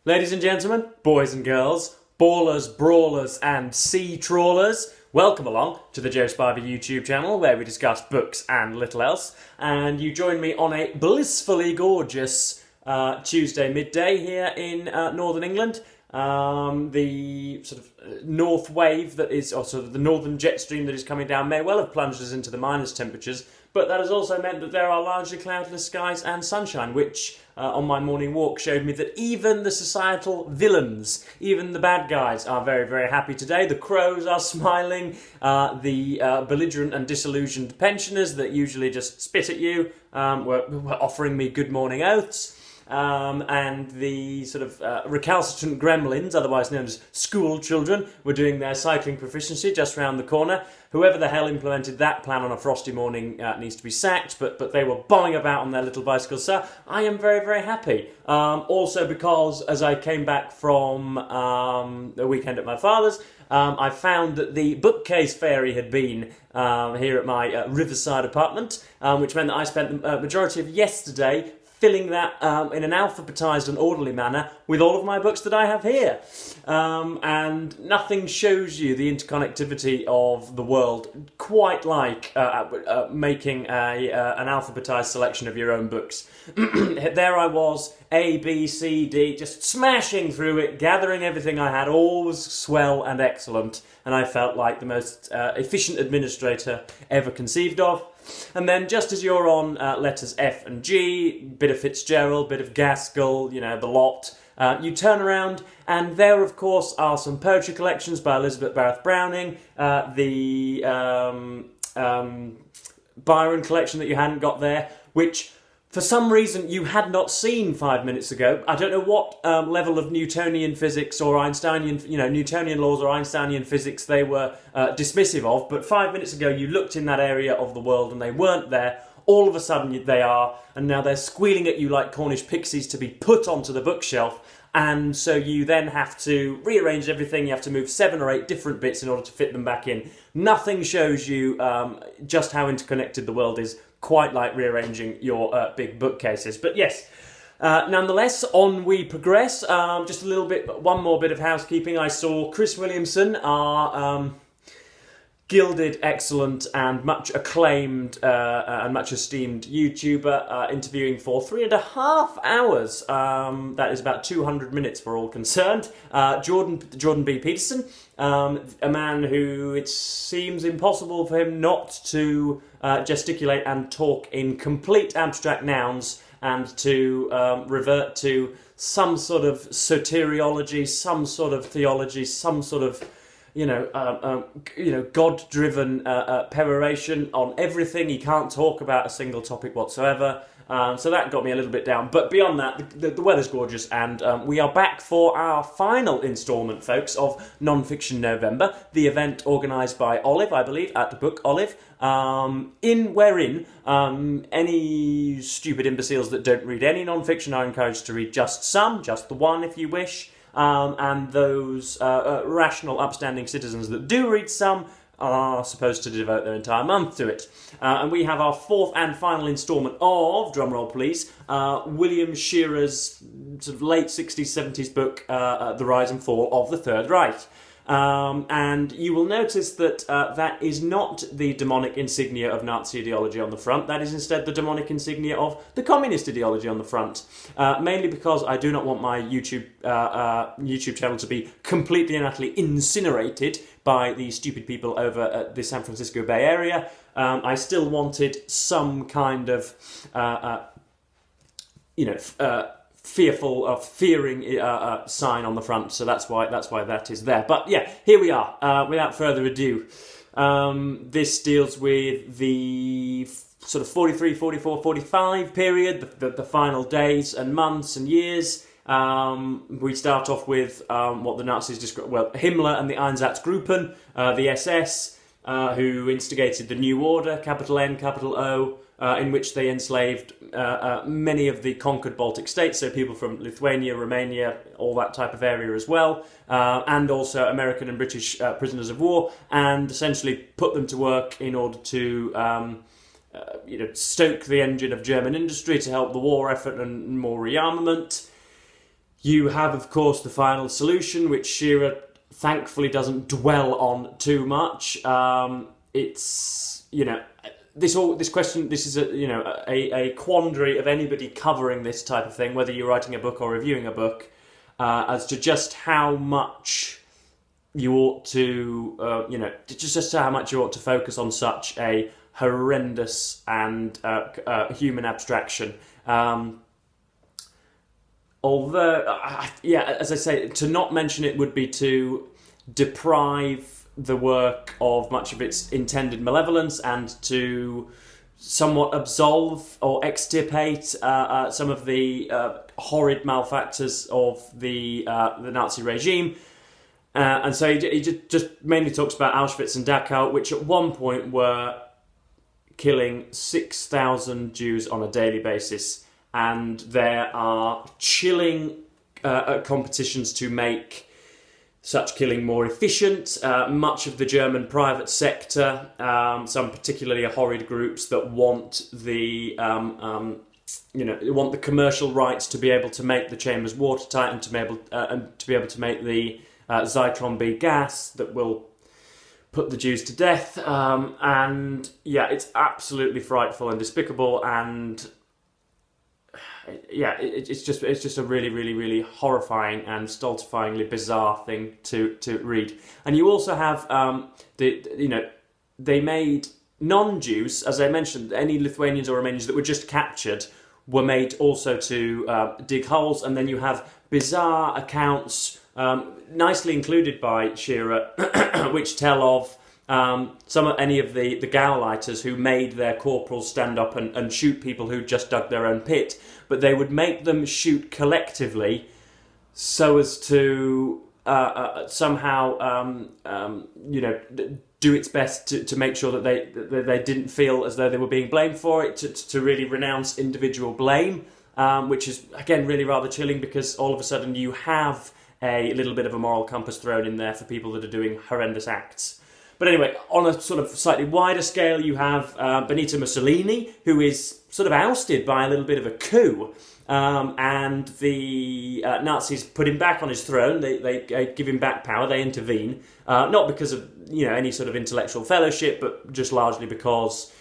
Ladies and gentlemen, boys and girls, ballers, brawlers and sea trawlers, welcome along to the Joe Spivey YouTube channel where we discuss books and little else. And you join me on a blissfully gorgeous Tuesday midday here in northern England. The sort of north wave that is, or sort of the northern jet stream that is coming down may well have plunged us into the minus temperatures, but that has also meant that there are largely cloudless skies and sunshine, which on my morning walk showed me that even the societal villains, even the bad guys, are very, very happy today. The crows are smiling, the belligerent and disillusioned pensioners that usually just spit at you were offering me good morning oaths. And the sort of recalcitrant gremlins, otherwise known as school children, were doing their cycling proficiency just round the corner. Whoever the hell implemented that plan on a frosty morning needs to be sacked, but they were bombing about on their little bicycles, so I am very, very happy. Also because as I came back from the weekend at my father's, I found that the bookcase fairy had been here at my riverside apartment, which meant that I spent the majority of yesterday filling that in an alphabetised and orderly manner with all of my books that I have here. And nothing shows you the interconnectivity of the world quite like making an alphabetised selection of your own books. There I was, A, B, C, D, just smashing through it, gathering everything I had. All was swell and excellent, and I felt like the most efficient administrator ever conceived of. And then just as you're on letters F and G, bit of Fitzgerald, bit of Gaskell, you know, the lot, you turn around and there, of course, are some poetry collections by Elizabeth Barrett Browning, the Byron collection that you hadn't got there, which for some reason you had not seen 5 minutes ago. I don't know what level of Newtonian physics or Einsteinian, Newtonian laws or Einsteinian physics they were dismissive of, but 5 minutes ago you looked in that area of the world and they weren't there. All of a sudden they are, and now they're squealing at you like Cornish pixies to be put onto the bookshelf, and so you then have to rearrange everything. You have to move 7 or 8 different bits in order to fit them back in. Nothing shows you just how interconnected the world is quite like rearranging your big bookcases. But yes, nonetheless, on we progress. Just a little bit, one more bit of housekeeping. I saw Chris Williamson, our gilded, excellent and much acclaimed and much esteemed YouTuber, interviewing for 3.5 hours. That is about 200 minutes for all concerned. Jordan B. Peterson, a man who it seems impossible for him not to gesticulate and talk in complete abstract nouns and to revert to some sort of soteriology, some sort of theology, some sort of God-driven peroration on everything. He can't talk about a single topic whatsoever. So that got me a little bit down. But beyond that, the weather's gorgeous, and we are back for our final instalment, folks, of Non-Fiction November, the event organised by Olive, I believe, at the Book Olive, wherein any stupid imbeciles that don't read any non-fiction are encouraged to read just some, just the one if you wish. And those rational, upstanding citizens that do read some are supposed to devote their entire month to it. And we have our 4th and final instalment of, drumroll please, William Shearer's sort of late 60s, 70s book, The Rise and Fall of the Third Reich. And you will notice that that is not the demonic insignia of Nazi ideology on the front. That is instead the demonic insignia of the communist ideology on the front. Mainly because I do not want my YouTube channel to be completely and utterly incinerated by the stupid people over at the San Francisco Bay Area. I still wanted some kind of, fearing sign on the front, so that's why that is there. But yeah, here we are. Without further ado, this deals with the sort of 43, 44, 45 period, the final days and months and years. We start off with what the Nazis described, Himmler and the Einsatzgruppen, the SS, who instigated the New Order, capital N, capital O, in which they enslaved many of the conquered Baltic states, so people from Lithuania, Romania, all that type of area as well, and also American and British prisoners of war, and essentially put them to work in order to stoke the engine of German industry to help the war effort and more rearmament. You have, of course, the final solution, which Shearer thankfully doesn't dwell on too much. It's, this question, this is a quandary of anybody covering this type of thing, whether you're writing a book or reviewing a book, as to just how much you ought to, just how much you ought to focus on such a horrendous and human abstraction. Although, as I say, to not mention it would be to deprive the work of much of its intended malevolence and to somewhat absolve or extirpate some of the horrid malefactors of the Nazi regime. And so he just mainly talks about Auschwitz and Dachau, which at one point were killing 6,000 Jews on a daily basis. And there are chilling competitions to make such killing more efficient. Much of the German private sector, some particularly horrid groups that want the want the commercial rights to be able to make the chambers watertight and to be able to make the Zyklon B gas that will put the Jews to death. It's absolutely frightful and despicable, and it's just a really, really, really horrifying and stultifyingly bizarre thing to read. And you also have they made non-Jews, as I mentioned, any Lithuanians or Romanians that were just captured were made also to dig holes, and then you have bizarre accounts, nicely included by Shearer, which tell of any of the Gauleiters who made their corporals stand up and shoot people who just dug their own pit, but they would make them shoot collectively so as to somehow do its best to make sure that they didn't feel as though they were being blamed for it, to really renounce individual blame, which is again really rather chilling, because all of a sudden you have a little bit of a moral compass thrown in there for people that are doing horrendous acts. But anyway, on a sort of slightly wider scale, you have Benito Mussolini, who is sort of ousted by a little bit of a coup, and the Nazis put him back on his throne. They give him back power. They intervene, not because of any sort of intellectual fellowship, but just largely because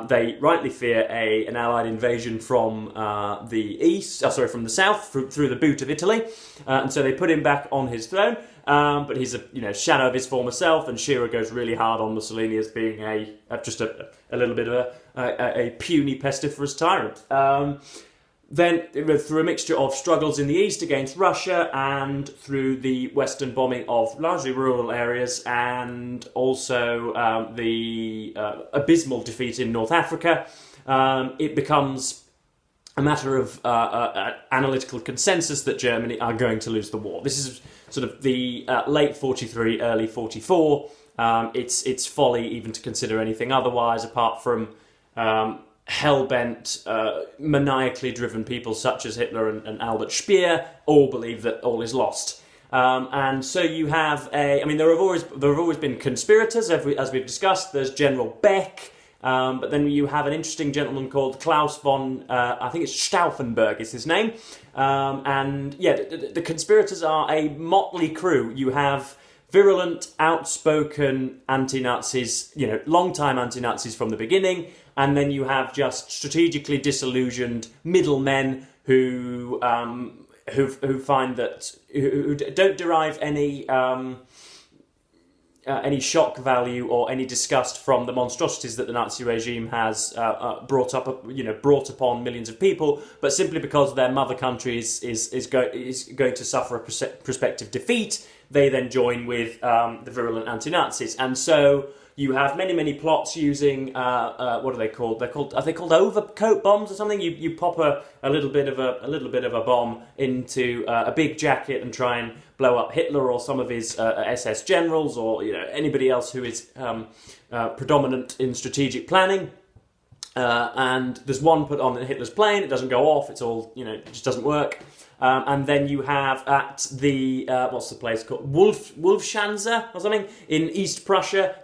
they rightly fear an Allied invasion from from the south through the boot of Italy, and so they put him back on his throne. But he's a shadow of his former self, and Shearer goes really hard on Mussolini as being just a little bit of a puny, pestiferous tyrant. Then, through a mixture of struggles in the east against Russia and through the western bombing of largely rural areas, and also the abysmal defeat in North Africa, it becomes a matter of analytical consensus that Germany are going to lose the war. This is sort of the late 43, early 44. It's folly even to consider anything otherwise, apart from hell-bent, maniacally driven people such as Hitler and Albert Speer all believe that all is lost. And so you have there have always been conspirators, as we've discussed. There's General Beck. But then you have an interesting gentleman called Klaus von, I think it's Stauffenberg is his name. The conspirators are a motley crew. You have virulent, outspoken anti-Nazis, long-time anti-Nazis from the beginning, and then you have just strategically disillusioned middlemen who find that who don't derive any shock value or any disgust from the monstrosities that the Nazi regime has brought upon millions of people, but simply because their mother country is going to suffer a prospective defeat, they then join with the virulent anti-Nazis. And so you have many plots using what are they called? Are they called overcoat bombs or something? You pop a little bit of a bomb into a big jacket and try and blow up Hitler or some of his SS generals, or anybody else who is predominant in strategic planning. And there's one put on Hitler's plane. It doesn't go off. It's all it just doesn't work. And then you have at the what's the place called, Wolfschanze or something in East Prussia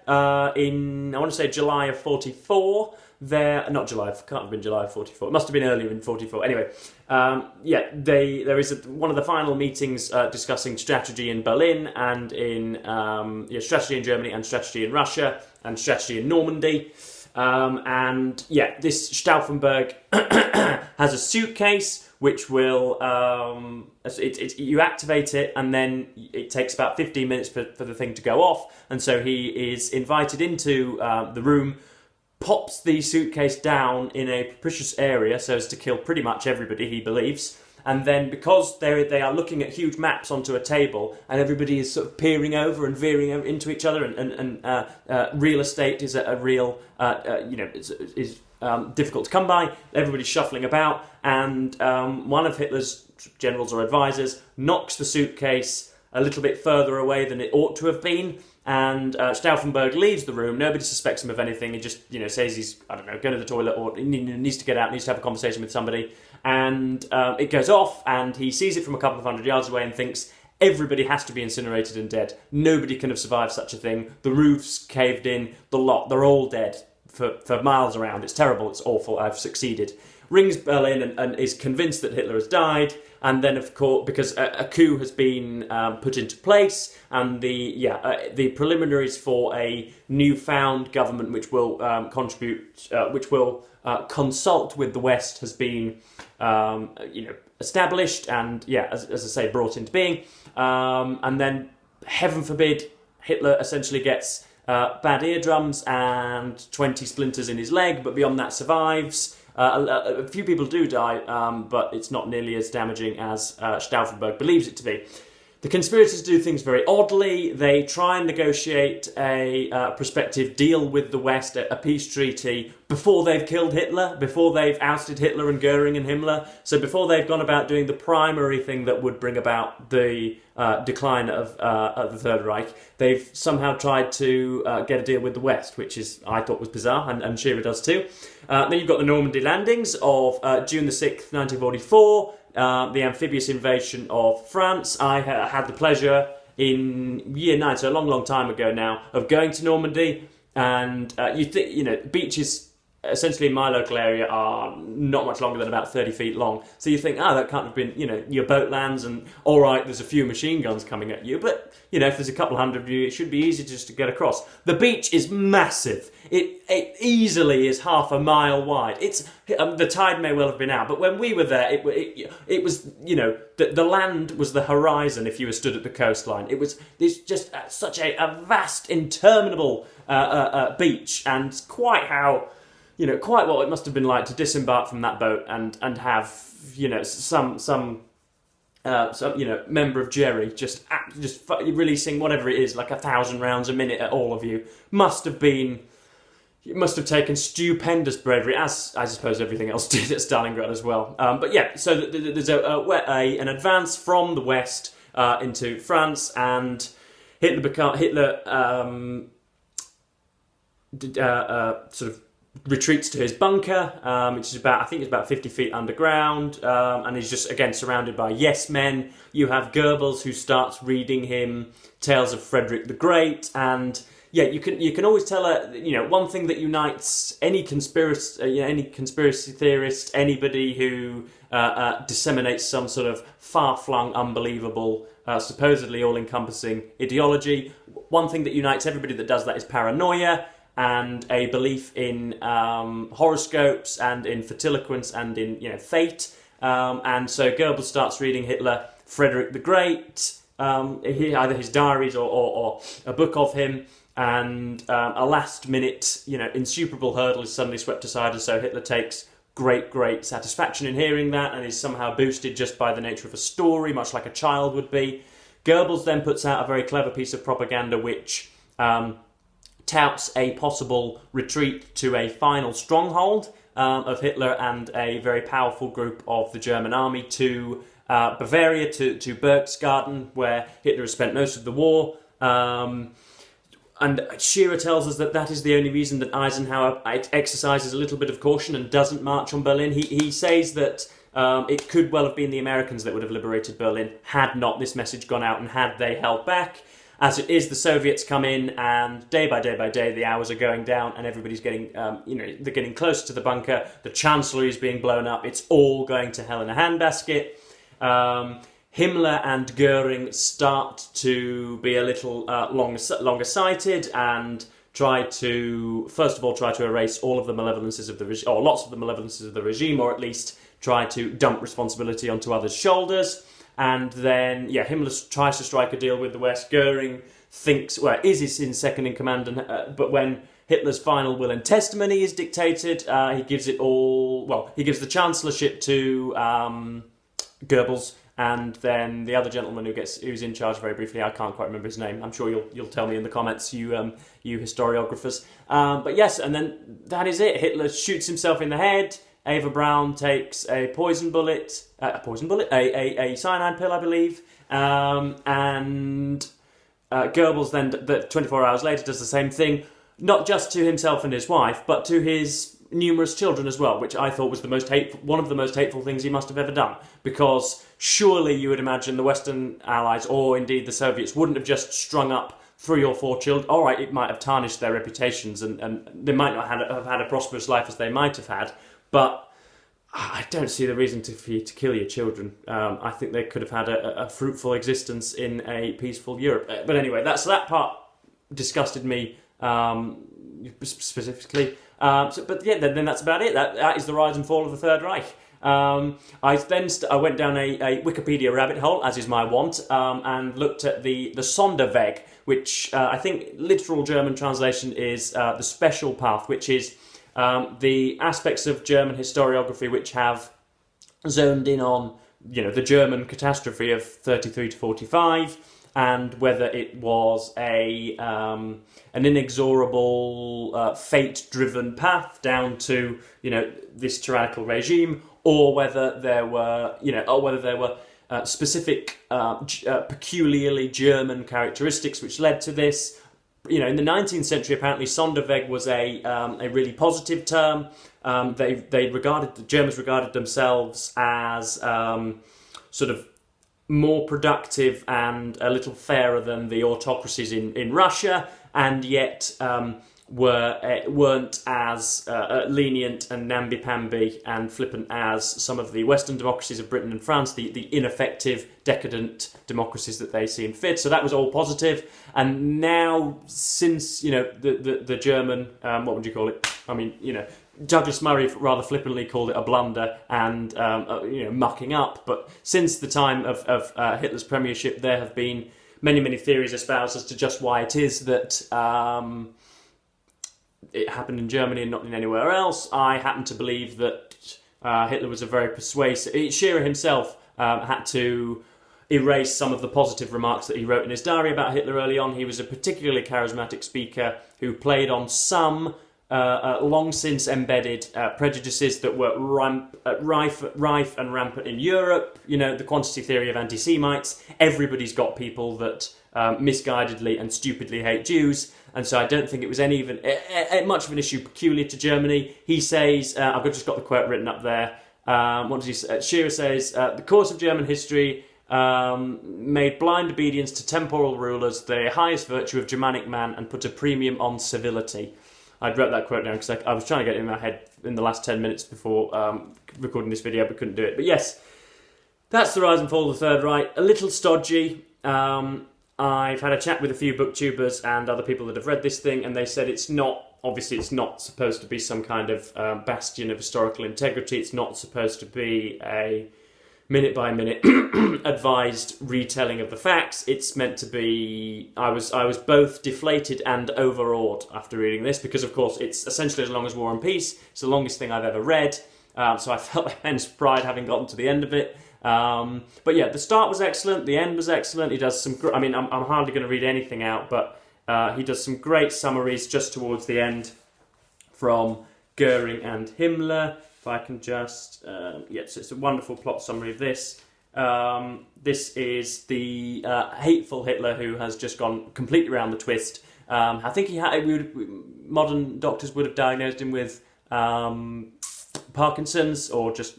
in, I want to say, July of 44. not July, can't have been July of 44. It must have been earlier in 44. Anyway, there is one of the final meetings discussing strategy in Berlin and in strategy in Germany and strategy in Russia and strategy in Normandy. This Stauffenberg has a suitcase which will you activate it, and then it takes about 15 minutes for the thing to go off. And so he is invited into the room, pops the suitcase down in a propitious area so as to kill pretty much everybody, he believes. And then because they are looking at huge maps onto a table, and everybody is sort of peering over and veering into each other, and real estate is a real difficult to come by. Everybody's shuffling about, and one of Hitler's generals or advisors knocks the suitcase a little bit further away than it ought to have been. And Stauffenberg leaves the room. Nobody suspects him of anything. He just, says he's, going to the toilet, or he needs to get out, needs to have a conversation with somebody. And it goes off, and he sees it from a couple of hundred yards away and thinks, everybody has to be incinerated and dead. Nobody can have survived such a thing. The roof's caved in, the lot, they're all dead for miles around. It's terrible, it's awful, I've succeeded. Rings Berlin and is convinced that Hitler has died, and then of course, because a coup has been put into place, and the preliminaries for a newfound government which will consult with the West has been established and as I say, brought into being, and then heaven forbid Hitler essentially gets bad eardrums and 20 splinters in his leg, but beyond that survives. A few people do die, but it's not nearly as damaging as Stauffenberg believes it to be. The conspirators do things very oddly. They try and negotiate a prospective deal with the West, a peace treaty, before they've killed Hitler, before they've ousted Hitler and Goering and Himmler. So before they've gone about doing the primary thing that would bring about the decline of the Third Reich, they've somehow tried to get a deal with the West, which I thought was bizarre, and Shearer does too. Then you've got the Normandy landings of June the 6th, 1944, the amphibious invasion of France. I had the pleasure in year 9, so a long, long time ago now, of going to Normandy, and beaches essentially in my local area are not much longer than about 30 feet long. So you think, that can't have been, your boat lands and, all right, there's a few machine guns coming at you, but, if there's a couple hundred of you, it should be easy just to get across. The beach is massive. It easily is half a mile wide. It's the tide may well have been out, but when we were there, it was, the land was the horizon if you were stood at the coastline. It's just such a vast, interminable beach, and quite what it must have been like to disembark from that boat and have, some member of Jerry just releasing whatever it is, like 1,000 rounds a minute at all of you. It must have taken stupendous bravery, as I suppose everything else did at Stalingrad as well. So there's an advance from the West into France, and Hitler sort of retreats to his bunker, which is about 50 feet underground, and he's just again surrounded by yes men. You have Goebbels, who starts reading him tales of Frederick the Great, and you can always tell one thing that unites any conspiracy theorist, anybody who disseminates some sort of far-flung, unbelievable, supposedly all-encompassing ideology. One thing that unites everybody that does that is paranoia, and a belief in horoscopes and in fertiloquence and in fate. And so Goebbels starts reading Hitler Frederick the Great, either his diaries or a book of him, and a last-minute insuperable hurdle is suddenly swept aside, and so Hitler takes great satisfaction in hearing that, and is somehow boosted just by the nature of a story, much like a child would be. Goebbels then puts out a very clever piece of propaganda which touts a possible retreat to a final stronghold of Hitler and a very powerful group of the German army to Bavaria, to Berchtesgaden, where Hitler has spent most of the war. And Shearer tells us that is the only reason that Eisenhower exercises a little bit of caution and doesn't march on Berlin. He says that it could well have been the Americans that would have liberated Berlin had not this message gone out and had they held back. As it is, the Soviets come in, and day by day, the hours are going down, and everybody's getting, they're getting closer to the bunker. The Chancellery is being blown up. It's all going to hell in a handbasket. Himmler and Goering start to be a little longer sighted and try to erase all of the malevolences of the regime, or lots of the malevolences of the regime, or at least try to dump responsibility onto others' shoulders. And then, Himmler tries to strike a deal with the West. Goering is in second in command, but when Hitler's final will and testimony is dictated, he gives it all. Well, he gives the chancellorship to Goebbels, and then the other gentleman who's in charge very briefly. I can't quite remember his name. I'm sure you'll tell me in the comments, you historiographers. But yes, and then that is it. Hitler shoots himself in the head. Eva Braun takes a a cyanide pill, I believe, and Goebbels then, 24 hours later, does the same thing, not just to himself and his wife, but to his numerous children as well, which I thought was one of the most hateful things he must have ever done, because surely you would imagine the Western Allies, or indeed the Soviets, wouldn't have just strung up 3 or 4 children. All right, it might have tarnished their reputations, and they might not have had a prosperous life as they might have had, but I don't see the reason for you to kill your children. I think they could have had a fruitful existence in a peaceful Europe. But anyway, that part disgusted me specifically. Then that's about it. That is the rise and fall of the Third Reich. I went down a Wikipedia rabbit hole, as is my wont, and looked at the Sonderweg, which I think literal German translation is the special path, which is the aspects of German historiography which have zoned in on, the German catastrophe of 33 to 45, and whether it was an inexorable, fate-driven path down to, this tyrannical regime, or whether there were, specific, peculiarly German characteristics which led to this. In the 19th century, apparently Sonderweg was a really positive term. The Germans regarded themselves as sort of more productive and a little fairer than the autocracies in Russia, and yet weren't as lenient and namby-pamby and flippant as some of the Western democracies of Britain and France, the ineffective, decadent democracies that they seem fit. So that was all positive. And now, since, the German, what would you call it? I mean, Douglas Murray rather flippantly called it a blunder and, mucking up. But since the time of Hitler's premiership, there have been many, many theories espoused as to just why it is that it happened in Germany and not in anywhere else. I happen to believe that Hitler was a very persuasive... Scherer himself had to erase some of the positive remarks that he wrote in his diary about Hitler early on. He was a particularly charismatic speaker who played on some long since embedded prejudices that were rife and rampant in Europe. The quantity theory of anti-Semites. Everybody's got people that misguidedly and stupidly hate Jews, and so I don't think it was much of an issue peculiar to Germany. He says, I've just got the quote written up there. What does he say? Scherer says, the course of German history made blind obedience to temporal rulers the highest virtue of Germanic man and put a premium on civility. I wrote that quote down because I was trying to get it in my head in the last 10 minutes before recording this video, but couldn't do it. But yes, that's the rise and fall of the Third Reich. A little stodgy. I've had a chat with a few booktubers and other people that have read this thing, and they said it's not supposed to be some kind of bastion of historical integrity. It's not supposed to be a minute-by-minute advised retelling of the facts. It's meant to be... I was both deflated and overawed after reading this, because, of course, it's essentially as long as War and Peace. It's the longest thing I've ever read, so I felt immense pride having gotten to the end of it. But yeah, the start was excellent, the end was excellent. He does some... I'm hardly going to read anything out, but he does some great summaries just towards the end from Goering and Himmler. If I can just... so it's a wonderful plot summary of this. This is the hateful Hitler who has just gone completely around the twist. I think modern doctors would have diagnosed him with Parkinson's, or just,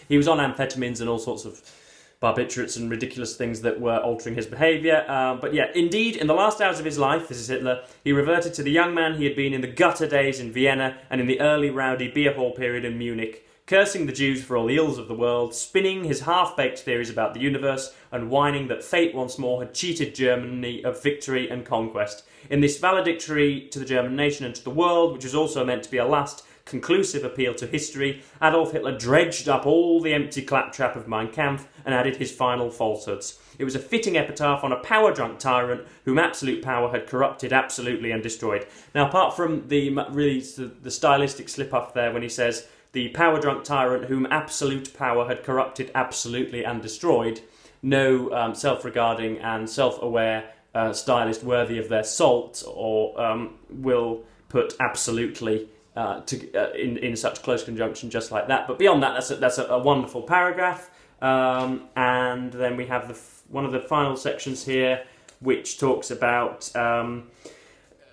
he was on amphetamines and all sorts of barbiturates and ridiculous things that were altering his behaviour. But yeah, indeed, in the last hours of his life, this is Hitler, he reverted to the young man he had been in the gutter days in Vienna and in the early rowdy beer hall period in Munich, cursing the Jews for all the ills of the world, spinning his half-baked theories about the universe, and whining that fate once more had cheated Germany of victory and conquest. In this valedictory to the German nation and to the world, which was also meant to be a last conclusive appeal to history, Adolf Hitler dredged up all the empty claptrap of Mein Kampf and added his final falsehoods. It was a fitting epitaph on a power-drunk tyrant whom absolute power had corrupted absolutely and destroyed. Now, apart from the stylistic slip-up there when he says, the power-drunk tyrant whom absolute power had corrupted absolutely and destroyed, no self-regarding and self-aware stylist worthy of their salt or will put absolutely in such close conjunction just like that. But beyond that, that's a wonderful paragraph. And then we have one of the final sections here, which talks about...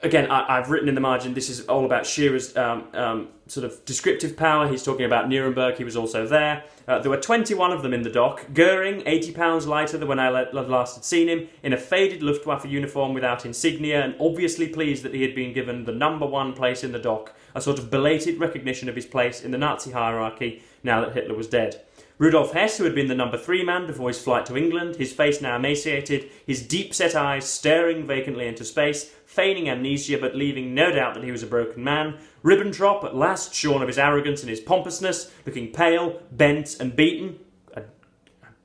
Again, I've written in the margin, this is all about Shearer's sort of descriptive power. He's talking about Nuremberg, he was also there. There were 21 of them in the dock. Goering, 80 pounds lighter than when I last had seen him, in a faded Luftwaffe uniform without insignia, and obviously pleased that he had been given the #1 place in the dock, a sort of belated recognition of his place in the Nazi hierarchy now that Hitler was dead. Rudolf Hess, who had been the #3 man before his flight to England, his face now emaciated, his deep-set eyes staring vacantly into space, feigning amnesia but leaving no doubt that he was a broken man. Ribbentrop, at last shorn of his arrogance and his pompousness, looking pale, bent and beaten. I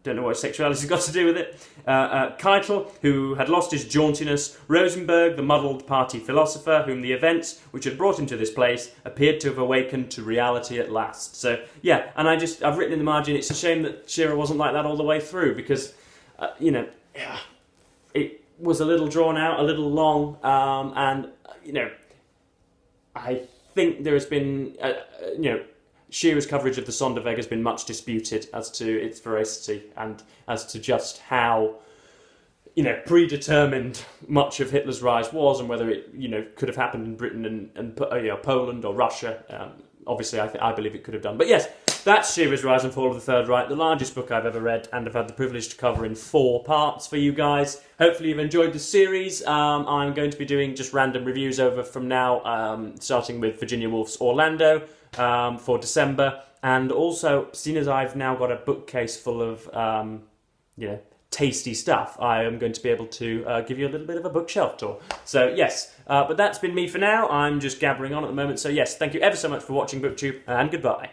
don't know what sexuality's got to do with it. Keitel, who had lost his jauntiness. Rosenberg, the muddled party philosopher, whom the events which had brought him to this place appeared to have awakened to reality at last. So, yeah, and I've written in the margin, it's a shame that Shearer wasn't like that all the way through, because, it was a little drawn out, a little long, and, I think there has been, Shearer's coverage of the Sonderweg has been much disputed as to its veracity and as to just how, predetermined much of Hitler's rise was, and whether it, could have happened in Britain and Poland or Russia. Obviously, I believe it could have done. But yes, that's Shearer's Rise and Fall of the Third Reich, the largest book I've ever read, and I've had the privilege to cover in 4 parts for you guys. Hopefully you've enjoyed the series. I'm going to be doing just random reviews over from now, starting with Virginia Woolf's Orlando for December. And also, seeing as I've now got a bookcase full of, tasty stuff, I am going to be able to give you a little bit of a bookshelf tour. So yes, but that's been me for now. I'm just gabbering on at the moment. So yes, thank you ever so much for watching BookTube, and goodbye.